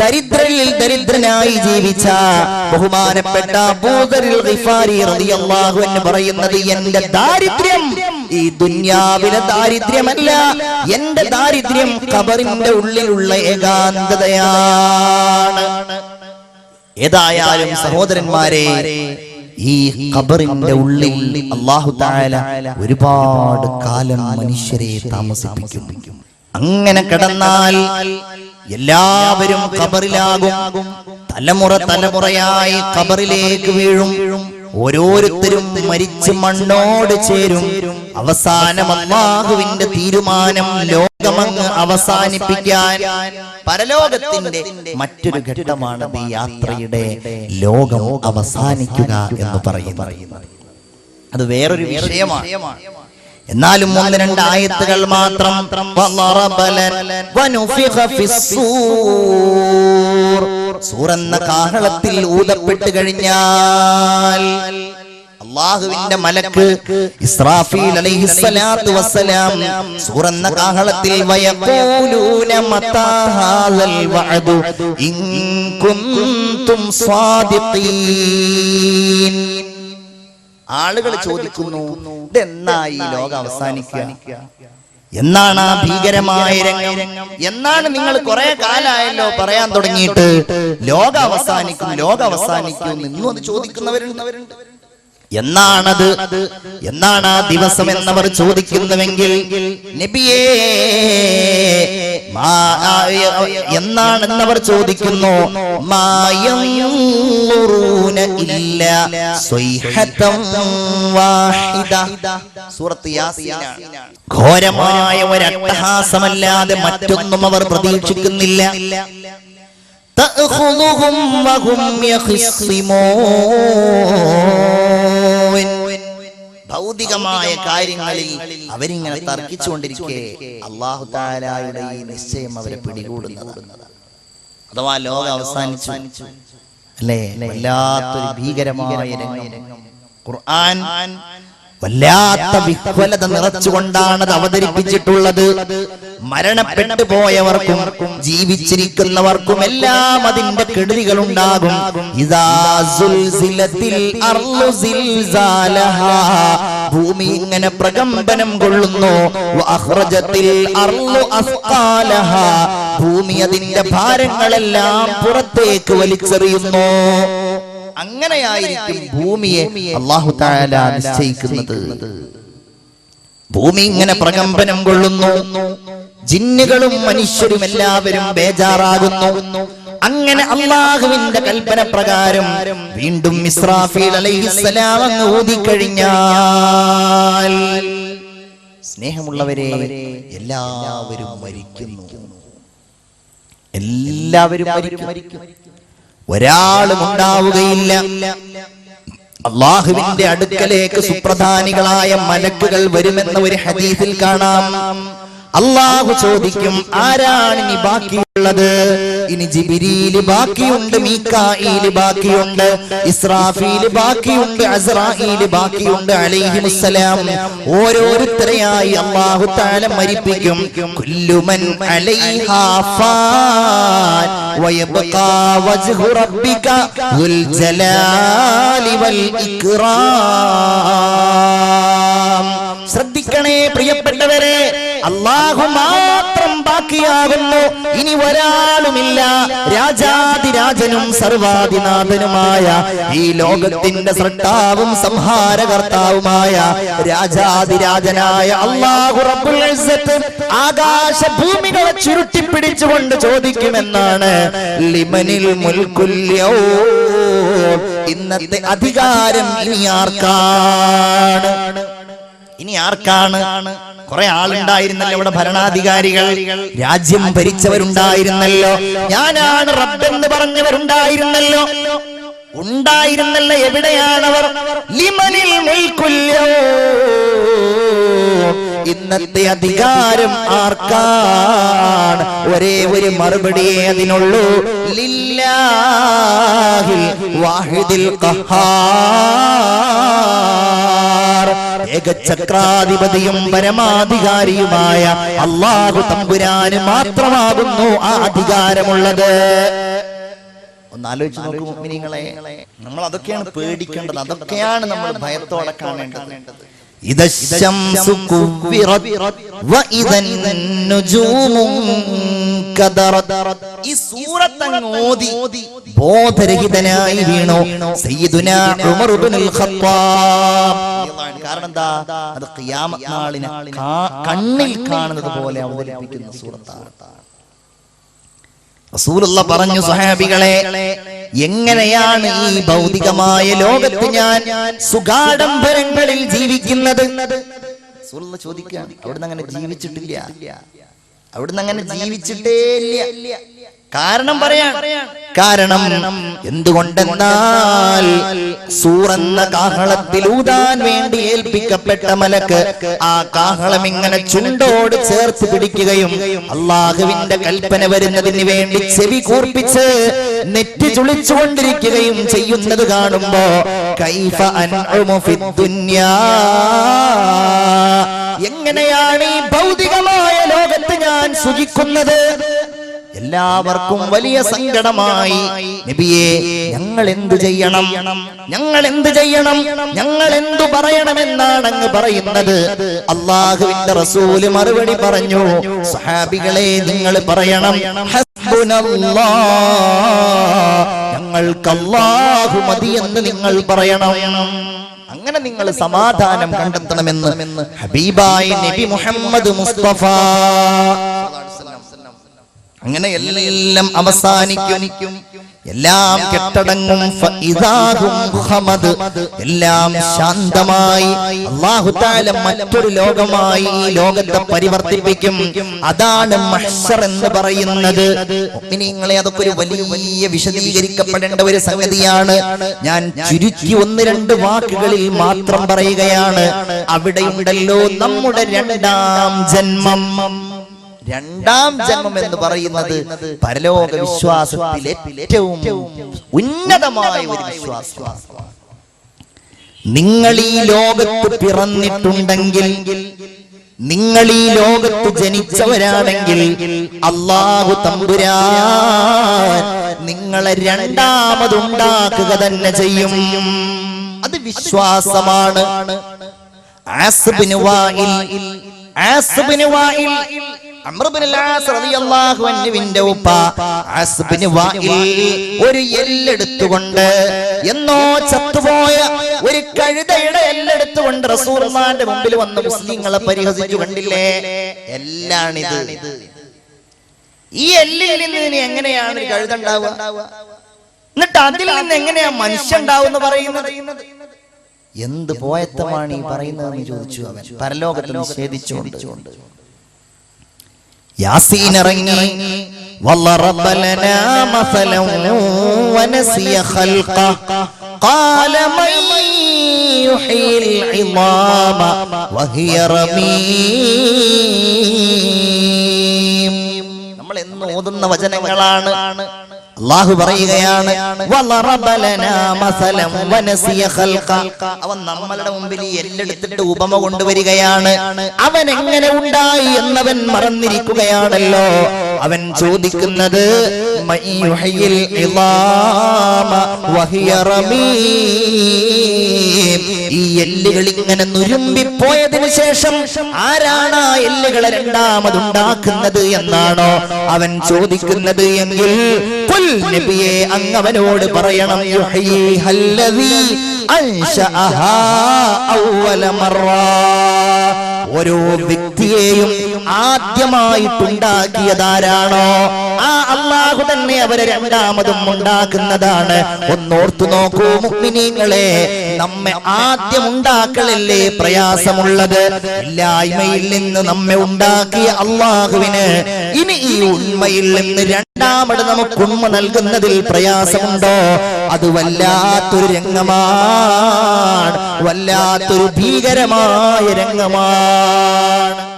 ദരിദ്രരിൽ ദരിദ്രനായി ജീവിച്ച ബഹുമാനപ്പെട്ട അബൂ ദറിൽ ഗിഫാരി റളിയല്ലാഹു അൻഹു പറയുന്നത്, എന്റെ ദാരിദ്ര്യം ഈ ദുനിയാവിലെ ദാരിദ്ര്യമല്ല, എന്റെ ദാരിദ്ര്യം ഖബറിന്റെ ഉള്ളിലുള്ള ഏകാന്തതയാണ്. ഏതായാലും സഹോദരന്മാരെ, ഈ ഖബറിന്റെ ഉള്ളിൽ അല്ലാഹു തആല ഒരുപാട് കാലം മനുഷ്യരെ താമസിപ്പിക്കും. അങ്ങനെ കിടന്നാൽ എല്ലാവരും ഖബറിലാകും. തലമുറയായി ഖബറിലേക്ക് വീഴും. ഓരോരുത്തരും മരിച്ച് മണ്ണോട് ചേരും. അവസാനം അല്ലാഹുവിന്റെ തീരുമാനം ലോകമങ്ങ് അവസാനിപ്പിക്കാൻ. പരലോകത്തിന്റെ മറ്റൊരു ഘട്ടമാണ് ഈ യാത്രയുടെ ലോകം അവസാനിക്കുക എന്ന് പറയുന്നത്. അത് വേറൊരു വിഷയമാണ്. എന്നാലും 1-2 ആയത്തുകൾ മാത്രം. സൂറെന്ന കാഹളത്തിൽ ഊതപ്പെട്ട് കഴിഞ്ഞാൽ അല്ലാഹുവിന്റെ മലക്ക് ഇസ്രാഫീൽ അലൈഹിസ്സലാത്തു വസ്സലാം സൂറെന്ന കാഹളത്തിൽ വയഖൂലൂന മതാ ഹാദൽ വഅദു ഇൻ കുൻതും സ്വാദിഖീൻ. ആളുകൾ ചോദിക്കുന്നു, ഇതെന്നായി ലോകം അവസാനിക്കുക? എന്നാണ് ആ ഭീകരമായ രംഗം? എന്നാണ് നിങ്ങൾ കുറെ കാലമായല്ലോ പറയാൻ തുടങ്ങിയിട്ട് ലോകം അവസാനിക്കും ലോകം അവസാനിക്കും ഇന്നും അത് ചോദിക്കുന്നവരുണ്ട്. എന്നാണത്? എന്നാണ് ആ ദിവസം എന്നവർ ചോദിക്കുന്നുവെങ്കിൽ, നബിയേ എന്നാണെന്നവർ ചോദിക്കുന്നു. സൂറത്ത് യാസീനാണ്. ഘോരമായ ഒരു അട്ടഹാസമല്ലാതെ മറ്റൊന്നും അവർ പ്രതീക്ഷിക്കുന്നില്ല. തഅഖുദുഹും വഹും യഖ്സിമൂൻ. ഭൗതികമായ കാര്യങ്ങളിൽ അവരിങ്ങനെ തർക്കിച്ചുകൊണ്ടിരിക്കെ അല്ലാഹു തആലയുടെ ഈ നിശ്ചയം അവരെ പിടികൂടുന്നതാണ്. അഥവാ ലോകം അവസാനിച്ചു അല്ലേ? വല്ലാത്തൊരു ഭീകരമായ രംഗം. ഖുർആൻ വല്ലാത്ത വിഹ്വലത നിറച്ചുകൊണ്ടാണ് അത് അവതരിപ്പിച്ചിട്ടുള്ളത്. മരണപ്പെട്ടു പോയവർക്കും ജീവിച്ചിരിക്കുന്നവർക്കും എല്ലാം അതിന്റെ കെടുതികൾ ഉണ്ടാകും. ഇദാ സുൽസിലത്തിൽ അർളു സിൽസാലഹാ. ഭൂമി ഇങ്ങനെ പ്രകമ്പനം കൊള്ളുന്നു. വഅഖ്റജത്തിൽ അർളു അസ്ഖാലഹാ. ഭൂമി അതിന്റെ ഭാരങ്ങളെല്ലാം പുറത്തേക്ക് വലിച്ചെറിയുന്നു. അങ്ങനെയായിരിക്കും ഭൂമിയെ അല്ലാഹു തആല നിശ്ചയിക്കുന്നത്. ഭൂമി ഇങ്ങനെ പ്രകമ്പനം കൊള്ളുന്നു. ജിന്നുകളും മനുഷ്യരും എല്ലാവരും ബേജാറാകുന്നു. അങ്ങനെ അല്ലാഹുവിന്റെ കൽപ്പന പ്രകാരം വീണ്ടും ഇസ്രാഫീൽ അലൈഹിസ്സലാം അങ്ങ് ഊതിക്കഴിഞ്ഞാൽ, സ്നേഹമുള്ളവരെ, എല്ലാവരും മരിക്കുന്നു. എല്ലാവരും മരിക്കും. ഒരാളും ഉണ്ടാവുകയില്ല. അല്ലാഹുവിന്റെ അടുക്കലേക്ക് സുപ്രധാനികളായ മലക്കുകൾ വരുമെന്ന ഒരു ഹദീസിൽ കാണാം. അല്ലാഹു ചോദിക്കും, ആരാണ് ഇനി ബാക്കിയുള്ളത്? ഇനി ജിബ്രീൽ ബാക്കിയുണ്ട്, മീകായിൽ ബാക്കിയുണ്ട്, ഇസ്രാഫീൽ ബാക്കിയുണ്ട്, അസ്രാഈൽ ബാക്കിയുണ്ട് അലൈഹിമുസ്സലാം. ഓരോരുത്തരെയായി അല്ലാഹു തആല മരിപ്പിക്കും. കുല്ലു മൻ അലൈഹാ ഫാൻ വയബ്ഖാ വജ്ഹു റബ്ബിക ദുൽ ജലാലി വൽ ഇക്റാം. ശ്രദ്ധിക്കണേ പ്രിയപ്പെട്ടവരെ, അല്ലാഹു മാത്രം ബാക്കിയാകുന്നു. ഇനി ഒരാളുമില്ല. രാജാതിരാജനും സർവാധിനാഥനുമായ ഈ ലോകത്തിന്റെ സൃഷ്ടാവും സംഹാരകർത്താവുമായ രാജാതിരാജനായ അല്ലാഹു റബ്ബുൽ ഇസ്സത്ത് ആകാശഭൂമികളെ ചുരുട്ടിപ്പിടിച്ചുകൊണ്ട് ചോദിക്കുമെന്നാണ് ലിമനിൽ മുൽക്കുൽ യൗം. ഇന്നത്തെ അധികാരം ഇനി ആർക്കാണ്? ഇനി ആർക്കാണ്? കുറെ ആളുണ്ടായിരുന്നല്ലോ ഇവിടെ, ഭരണാധികാരികൾ, രാജ്യം ഭരിച്ചവരുണ്ടായിരുന്നല്ലോ, ഞാനാണ് റബ്ബെന്ന് പറഞ്ഞവരുണ്ടായിരുന്നല്ലോ. എവിടെയാണവർ? ലിമനിൽ മുൽക്കുൽ യൗം. ഇന്നത്തെ അധികാരം ആർക്കാണ്? ഒരേ ഒരു മറുപടിയേ അതിനുള്ളൂ, ലില്ലാഹിൽ വാഹിദിൽ ഖഹാർ. ഏകചക്രാധിപതിയും പരമാധികാരിയുമായ അല്ലാഹു തമ്പുരാന് മാത്രമാകുന്നു ആ അധികാരമുള്ളത്. ഒന്ന് ആലോചിച്ച് നോക്കൂ മുഅ്മിനീങ്ങളെ, നമ്മൾ അതൊക്കെയാണ് പേടിക്കേണ്ടത്, അതൊക്കെയാണ് നമ്മൾ ഭയത്തോടെ കാണേണ്ടത്. ഇദശ്ശംസു കുവ്വിറത് വഇദൻ നുജൂമു കദറത്. ഈ സൂറത്ത് അങ്ങ് ഓതി ബോധരഹിതനായി വീണു സയ്യിദുനാ ഉമർ ഇബ്നുൽ ഖത്താബ്. കാരണം എന്താ? അത് ഖിയാമത്ത് നാളിനെ കണ്ണിൽ കാണുന്നത് പോലെ അവതരിപ്പിക്കുന്ന സൂറത്താണ്. റസൂലുള്ളാഹി പറഞ്ഞു, സ്വഹാബികളെ, എങ്ങനെയാണ് ഈ ഭൗതികമായ ലോകത്ത് ഞാൻ സുഖാഡംബരങ്ങളിൽ ജീവിക്കുന്നത്? റസൂലുള്ളാഹി ചോദിക്കുകയാണ്. അവിടുന്ന് അങ്ങനെ ജീവിച്ചിട്ടില്ല, അവിടുന്ന് അങ്ങനെ ജീവിച്ചിട്ടേ ഇല്ല. കാരണം പറയാൻ, കാരണം എന്തുകൊണ്ടെന്നാൽ സൂറെന്ന കാഹളത്തിൽ ഊതാൻ വേണ്ടി ഏൽപ്പിക്കപ്പെട്ട മലക്ക് ആ കാഹളം ഇങ്ങനെ ചുണ്ടോട് ചേർത്ത് പിടിക്കുകയും അള്ളാഹുവിന്റെ കൽപ്പന വരുന്നതിന് വേണ്ടി ചെവി കൂർപ്പിച്ച് നെറ്റി ചുളിച്ചുകൊണ്ടിരിക്കുകയും ചെയ്യുന്നത് കാണുമ്പോ കൈഫ അൻഉമു ഫിദ്ദുനിയാ, എങ്ങനെയാണ് ഈ ഭൗതികമായ ലോകത്ത് ഞാൻ സുഖിക്കുന്നത്? എല്ലാവർക്കും വലിയ സങ്കടമായി. നബിയേ, ഞങ്ങൾ എന്തു ചെയ്യണം, ഞങ്ങൾ എന്തു ചെയ്യണം, ഞങ്ങൾ എന്തു പറയണമെന്നാണ് അങ്ങ് പറയുന്നത്? അല്ലാഹുവിന്റെ റസൂല് മറുപടി പറഞ്ഞു, സ്വഹാബികളെ, നിങ്ങൾ പറയണം, ഹസ്ബുനല്ലാഹ്, ഞങ്ങൾക്ക് അല്ലാഹു മതി എന്ന് നിങ്ങൾ പറയണം. അങ്ങനെ നിങ്ങൾ സമാധാനം കണ്ടെത്തണമെന്ന് ഹബീബായ നബി മുഹമ്മദ് മുസ്തഫ. അങ്ങനെ എല്ലാം അവസാനിക്കും, എല്ലാം കെട്ടടങ്ങും. എല്ലാം ശാന്തമായി അല്ലാഹു തആല മറ്റൊരു ലോകമായി ഈ ലോകത്തെ പരിവർത്തിപ്പിക്കും. അതാണ് മഹ്ശർ എന്ന് പറയുന്നത്. മുഅ്മിനീങ്ങളെ, അതൊക്കെ ഒരു വലിയ വിശദീകരിക്കപ്പെടേണ്ട ഒരു സംഗതിയാണ്. ഞാൻ ചുരുക്കി 1-2 വാക്കുകളിൽ മാത്രം പറയുകയാണ്. അവിടെയുണ്ടല്ലോ നമ്മുടെ രണ്ടാം ജന്മം. രണ്ടാം ജന്മം എന്ന് പറയുന്നത് പരലോക വിശ്വാസത്തിലെ ഏറ്റവും ഉന്നതമായ ഒരു വിശ്വാസമാണ്. നിങ്ങൾ ഈ ലോകത്ത് പിറന്നിട്ടുണ്ടെങ്കിൽ, നിങ്ങൾ ഈ ലോകത്ത് ജനിച്ചവരാണെങ്കിൽ, അല്ലാഹു തമ്പുരാൻ നിങ്ങളെ രണ്ടാമതുണ്ടാക്കുക തന്നെ ചെയ്യും. അത് വിശ്വാസമാണ്. അംർ ഇബ്നുൽ ആസ് റളിയല്ലാഹു അൻഹുവിന്റെ ഉപ്പ ആസ് ഇബ്നു വാഇൽ ഒരു എല്ലെടുത്തുകൊണ്ട്, എന്നോ ചത്തുപോയ ഒരു കഴുതയുടെ എല്ലെടുത്തുകൊണ്ട് റസൂലുള്ളാഹിന്റെ മുമ്പിൽ വന്ന് മുസ്ലിങ്ങളെ പരിഹസിച്ചു. കണ്ടില്ലേ, എല്ലാണിത്. ഈ എല്ലിൽ നിന്ന് ഇനി എങ്ങനെയാണ് ഒരു കഴുത ഉണ്ടാവുക? എന്നിട്ട് അതിൽ നിന്ന് എങ്ങനെയാ മനുഷ്യൻ ഉണ്ടാവുമെന്ന് പറയുന്നത്? എന്ത് പോയത്തമാണ് ഈ പറയുന്നതെന്ന് ചോദിച്ചു അവൻ, പരലോകത്തിൽ നിഷേധിച്ചുകൊണ്ട്. യാസീൻ ഇറങ്ങി, വളറബ ലനാ മസലൻ വനസിയ ഖൽഖ ഖാല മൻ യുഹീൽ ഇളാമ വഹിയ റമീം. നമ്മൾ എന്ന് ഓതുന്ന വചനങ്ങളാണ്. അല്ലാഹു പറയുകയാണ്, വളറബ ലനാ മസലൻ വനസിയ ഖൽഖ. അവൻ നമ്മളുടെ മുമ്പിൽ എല്ലെടുത്തിട്ട് ഉപമ കൊണ്ടുവരികയാണ്. അവൻ എങ്ങനെ ഉണ്ടായി എന്നവൻ മറന്നിരിക്കുകയാണല്ലോ. അവൻ ചോദിക്കുന്നത്, മൻ യുഹയിൽ ഇളാമ വഹിയ റമീം. ഈ എല്ലുകൾ ഇങ്ങനെ നുരുമ്പിപ്പോയതിനു ശേഷം ആരാണ് ആ എല്ലുകളെ രണ്ടാമതുണ്ടാക്കുന്നത് എന്നാണോ അവൻ ചോദിക്കുന്നത് എങ്കിൽ, നബിയെ, അങ്ങവനോട് പറയണം, ഓരോ വ്യക്തിയെയും ആദ്യമായിട്ടുണ്ടാക്കിയതാരാണോ ആ അല്ലാഹു തന്നെ അവരെ രണ്ടാമതും ഉണ്ടാക്കുന്നതാണ്. ഒന്നോർത്തു നോക്കൂ മുഅ്മിനീങ്ങളെ, നമ്മെ ആദ്യം ഉണ്ടാക്കലല്ലേ പ്രയാസമുള്ളത്? ഇല്ലായ്മയിൽ നിന്ന് നമ്മെ ഉണ്ടാക്കിയ അല്ലാഹുവിന് ഇനി ഈ ഉണ്മയിൽ നിന്ന് രണ്ടാമത് നമുക്ക് ഉമ്മ നൽകുന്നതിൽ പ്രയാസമുണ്ടോ? അത് വല്ലാത്തൊരു രംഗമാണ്, വല്ലാത്തൊരു ഭീകരമായ രംഗമാണ്.